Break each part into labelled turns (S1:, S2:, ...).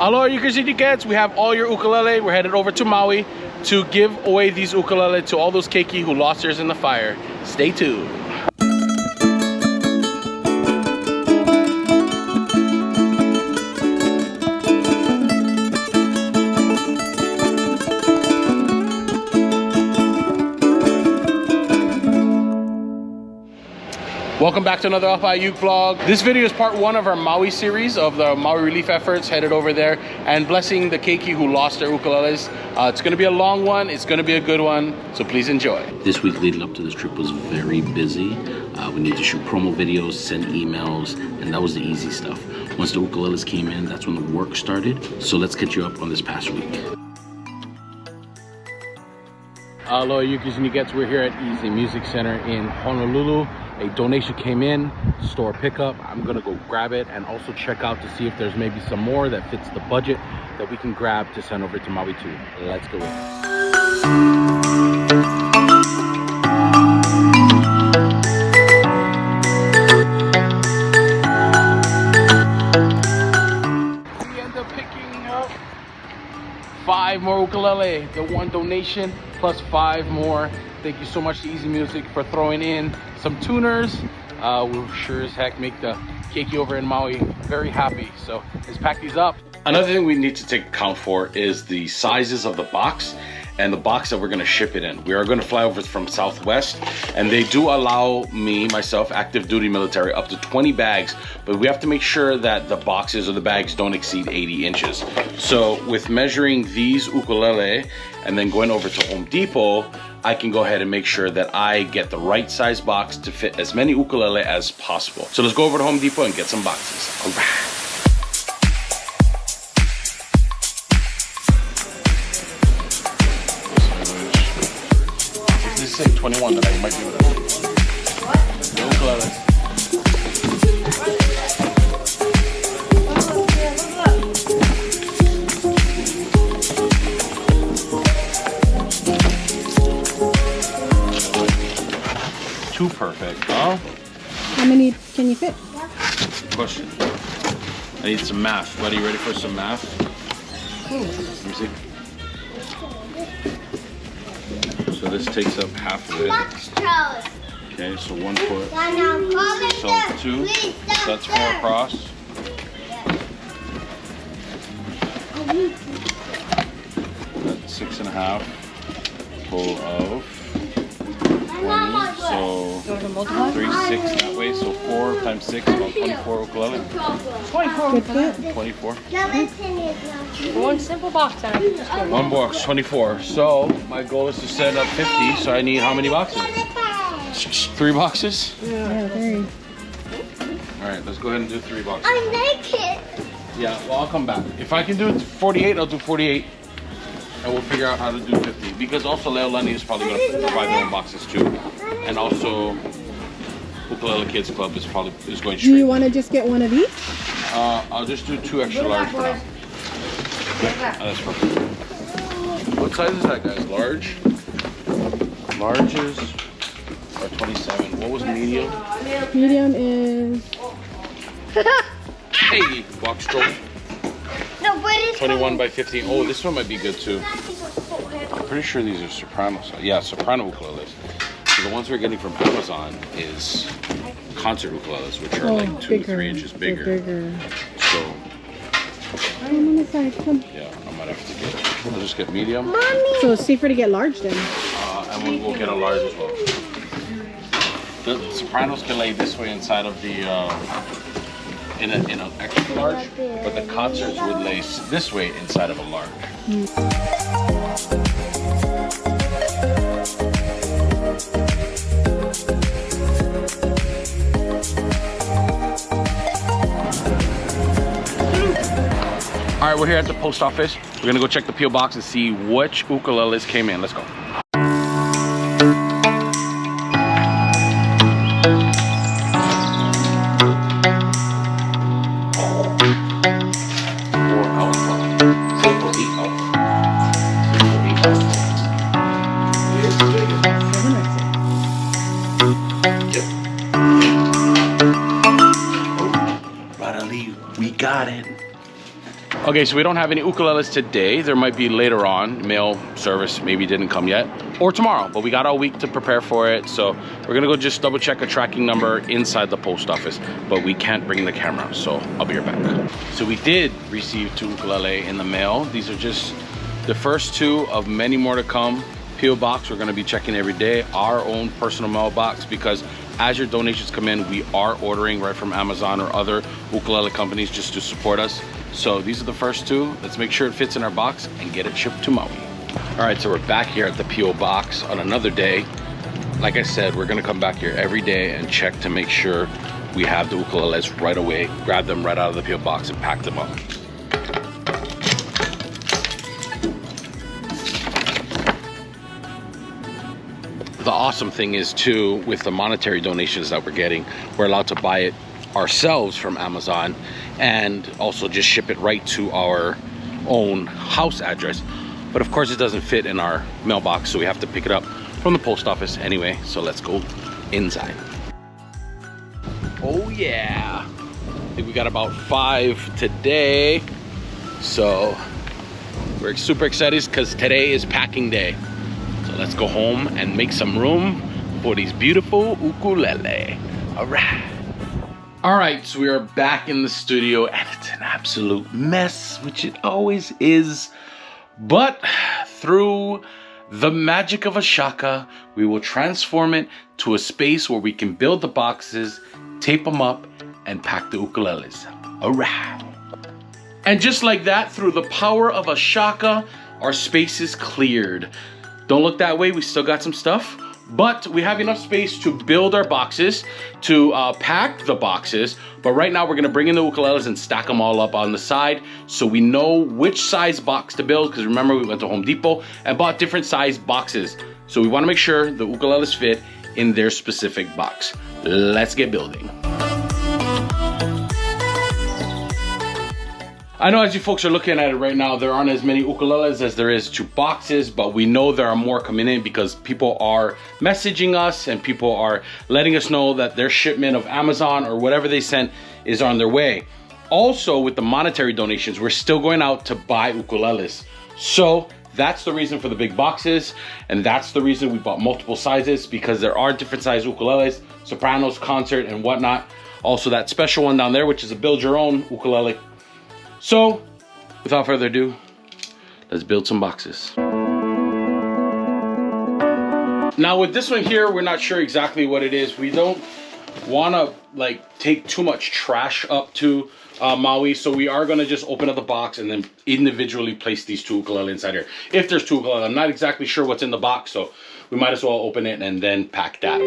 S1: Hello, you kids. We have all your ukulele. We're headed over to Maui to give away these ukulele to all those keiki who lost theirs in the fire. Stay tuned. Welcome back to another UPHi Uke vlog. This video is part one of our Maui series of the Maui relief efforts, headed over there and blessing the keiki who lost their ukuleles. It's gonna be a long one, it's gonna be a good one, so please enjoy. This week leading up to this trip was very busy. We need to shoot promo videos, send emails, and that was the easy stuff. Once the ukuleles came in, that's when the work started. So let's catch you up on this past week. Aloha Yukis and Yukets, we're here at Easy Music Center in Honolulu. A donation came in, store pickup. I'm gonna go grab it and also check out to see if there's maybe some more that fits the budget that we can grab to send over to Maui too. Let's go in. We end up picking up 5 more ukulele, the 1 donation plus 5 more. Thank you so much to Easy Music for throwing in some tuners. We'll sure as heck make the keiki over in Maui very happy. So let's pack these up. Another thing we need to take account for is the sizes of the box and the box that we're gonna ship it in. We are gonna fly over from Southwest, and they do allow me, myself, active duty military, up to 20 bags, but we have to make sure that the boxes or the bags don't exceed 80 inches. So with measuring these ukulele and then going over to Home Depot, I can go ahead and make sure that I get the right size box to fit as many ukulele as possible. So let's go over to Home Depot and get some boxes. All right. This is 21 that I might be with it. What? The ukulele. Too perfect, huh?
S2: How many can you fit?
S1: Question. I need some math. Buddy, you ready for some math? Let me see. So this takes up half of it. Okay, so 1 foot. So 2. So that's 4 across. That's 6.5 full of 20. So 3, 6 that way. So 4 times 6, about 24 ukulele.
S2: 24.
S1: 24.
S2: One simple box.
S1: 1 box, 24. So my goal is to send up 50. So I need how many boxes? 3 boxes?
S2: Yeah, 3.
S1: All right, let's go ahead and do 3 boxes.
S3: I'm naked.
S1: Yeah, well, I'll come back. If I can do 48, I'll do 48. And we'll figure out how to do 50. Because also Leolani is probably going to provide their own boxes too. And also Ukulele Kids Club is going straight.
S2: Do you want to just get one of each?
S1: I'll just do 2 extra large for now. That's perfect. What size is that, guys? Large? Larges are 27. What was medium?
S2: Medium is...
S1: Hey, box troll.
S3: No, but it's
S1: 21 by 15. Oh, this one might be good too. I'm pretty sure these are soprano. Yeah, soprano ukuleles. So the ones we're getting from Amazon is concert ukuleles, which are like 2 to 3 inches bigger. So
S2: I'm on the side. Come.
S1: yeah, I might have to get. We'll just get medium.
S3: Mommy.
S2: So it's safer to get large then.
S1: And we'll get a large as well. The sopranos can lay this way inside of the in an extra large, but the concerts would lay this way inside of a large. All right, we're here at the post office. We're gonna go check the P.O. box and see which ukuleles came in. Let's go. We got it. Okay, so we don't have any ukuleles today. There might be later on. Mail service maybe didn't come yet, or tomorrow, but we got all week to prepare for it. So we're gonna go just double check a tracking number inside the post office, but we can't bring the camera, so I'll be right back. So we did receive 2 ukulele in the mail. These are just the first 2 of many more to come. P.O. box, we're gonna be checking every day, our own personal mailbox, because as your donations come in, we are ordering right from Amazon or other ukulele companies just to support us. So these are the first 2. Let's make sure it fits in our box and get it shipped to Maui. All right, so we're back here at the P.O. box on another day. Like I said, we're gonna come back here every day and check to make sure we have the ukuleles right away, grab them right out of the P.O. box and pack them up. The awesome thing is too, with the monetary donations that we're getting, we're allowed to buy it ourselves from Amazon and also just ship it right to our own house address. But of course it doesn't fit in our mailbox, so we have to pick it up from the post office anyway. So let's go inside. Oh yeah, I think we got about 5 today. So we're super excited because today is packing day. So let's go home and make some room for these beautiful ukulele. All right. All right, so we are back in the studio and it's an absolute mess, which it always is. But through the magic of a shaka, we will transform it to a space where we can build the boxes, tape them up, and pack the ukuleles. All right. And just like that, through the power of a shaka, our space is cleared. Don't look that way, we still got some stuff, but we have enough space to build our boxes, to pack the boxes. But right now we're gonna bring in the ukuleles and stack them all up on the side so we know which size box to build, because remember we went to Home Depot and bought different size boxes. So we wanna make sure the ukuleles fit in their specific box. Let's get building. I know as you folks are looking at it right now, there aren't as many ukuleles as there is to boxes, but we know there are more coming in because people are messaging us and people are letting us know that their shipment of Amazon or whatever they sent is on their way. Also, with the monetary donations, we're still going out to buy ukuleles. So that's the reason for the big boxes, and that's the reason we bought multiple sizes, because there are different size ukuleles, sopranos, concert, and whatnot. Also that special one down there, which is a build your own ukulele. So, without further ado, let's build some boxes. Now with this one here, we're not sure exactly what it is. We don't want to like take too much trash up to Maui, so we are going to just open up the box and then individually place these 2 ukulele inside here. If there's 2 ukulele, I'm not exactly sure what's in the box, so we might as well open it and then pack that.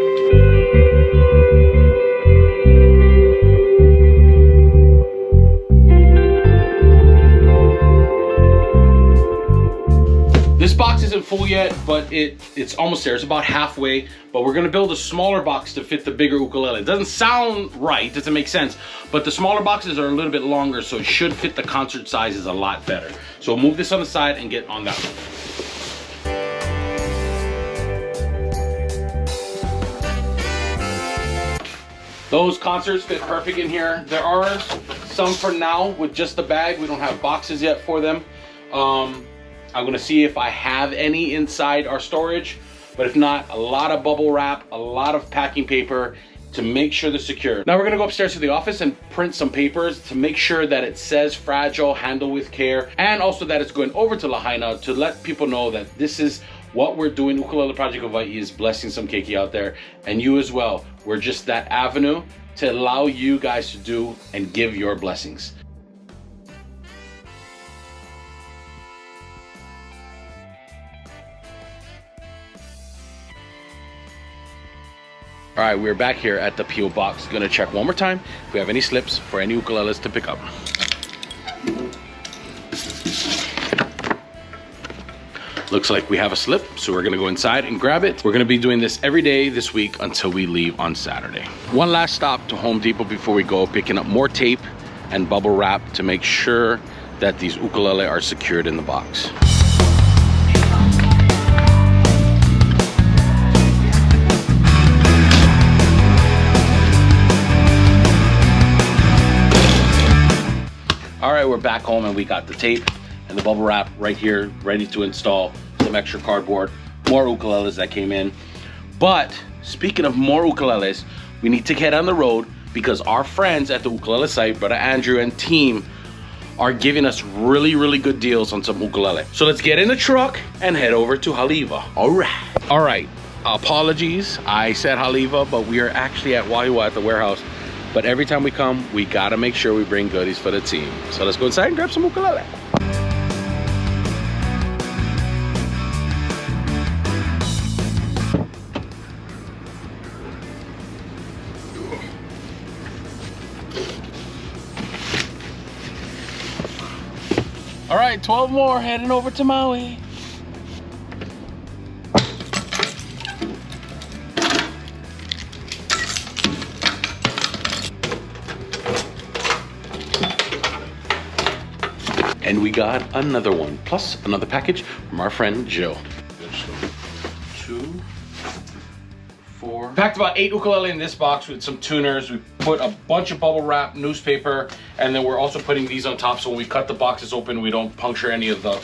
S1: This box isn't full yet, but it's almost there. It's about halfway, but we're gonna build a smaller box to fit the bigger ukulele. It doesn't sound right, doesn't make sense, but the smaller boxes are a little bit longer, so it should fit the concert sizes a lot better. So we'll move this on the side and get on that one. Those concerts fit perfect in here. There are some for now with just the bag. We don't have boxes yet for them. I'm gonna see if I have any inside our storage, but if not, a lot of bubble wrap, a lot of packing paper to make sure they're secure. Now we're gonna go upstairs to the office and print some papers to make sure that it says fragile, handle with care, and also that it's going over to Lahaina to let people know that this is what we're doing. Ukulele Project Hawaii is blessing some keiki out there, and you as well. We're just that avenue to allow you guys to do and give your blessings. All right, we're back here at the P.O. box. Gonna check one more time if we have any slips for any ukuleles to pick up. Looks like we have a slip, so we're gonna go inside and grab it. We're gonna be doing this every day this week until we leave on Saturday. One last stop to Home Depot before we go, picking up more tape and bubble wrap to make sure that these ukulele are secured in the box. All right, we're back home and we got the tape and the bubble wrap right here, ready to install. Some extra cardboard, more ukuleles that came in. But speaking of more ukuleles, we need to get on the road because our friends at the ukulele site, Brother Andrew and team, are giving us really, really good deals on some ukulele. So let's get in the truck and head over to Haliva. All right. Apologies, I said Haliva, but we are actually at MAUI at the warehouse. But every time we come, we gotta make sure we bring goodies for the team. So let's go inside and grab some ukulele. All right, 12 more heading over to MAUI. And we got another one, plus another package from our friend Joe. 2, 4. Packed about 8 ukulele in this box with some tuners. We put a bunch of bubble wrap, newspaper, and then we're also putting these on top so when we cut the boxes open, we don't puncture any of the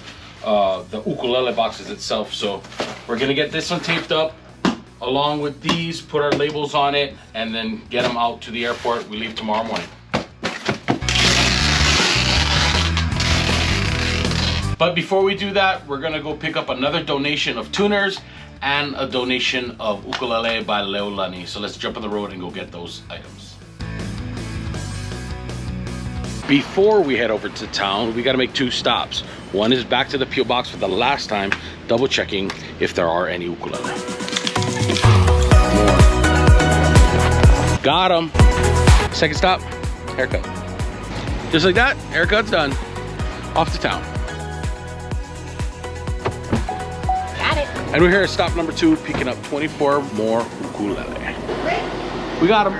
S1: ukulele boxes itself. So we're gonna get this one taped up along with these, put our labels on it, and then get them out to the airport. We leave tomorrow morning. But before we do that, we're gonna go pick up another donation of tuners and a donation of ukulele by Leolani. So let's jump on the road and go get those items. Before we head over to town, we gotta make 2 stops. One is back to the P.O. box for the last time, double checking if there are any ukulele. More. Got them. Second stop, haircut. Just like that, haircut's done. Off to town. And we're here at stop number 2, picking up 24 more ukulele. We got them.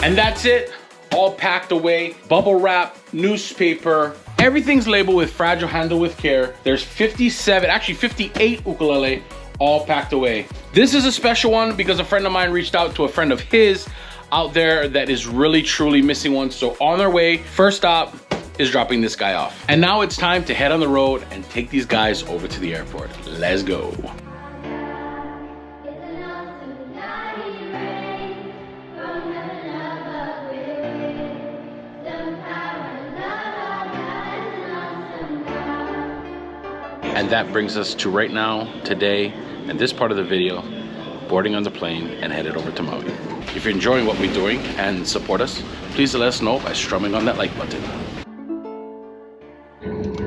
S1: And that's it, all packed away. Bubble wrap, newspaper, everything's labeled with fragile, handle with care. There's 57, actually 58 ukulele, all packed away. This is a special one because a friend of mine reached out to a friend of his out there that is really truly missing one. So on their way, first stop is dropping this guy off. And now it's time to head on the road and take these guys over to the airport. Let's go. And that brings us to right now, today, and this part of the video, boarding on the plane and headed over to MAUI. If you're enjoying what we're doing and support us, please let us know by strumming on that like button.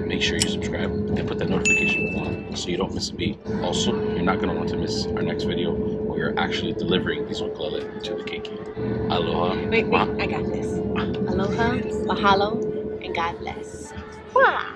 S1: Make sure you subscribe and put that notification on so you don't miss a beat. Also, you're not going to want to miss our next video where we're actually delivering these ukulele to the KEIKI. Aloha.
S4: Wait, I got this. Aloha, mahalo, and God bless. Wow.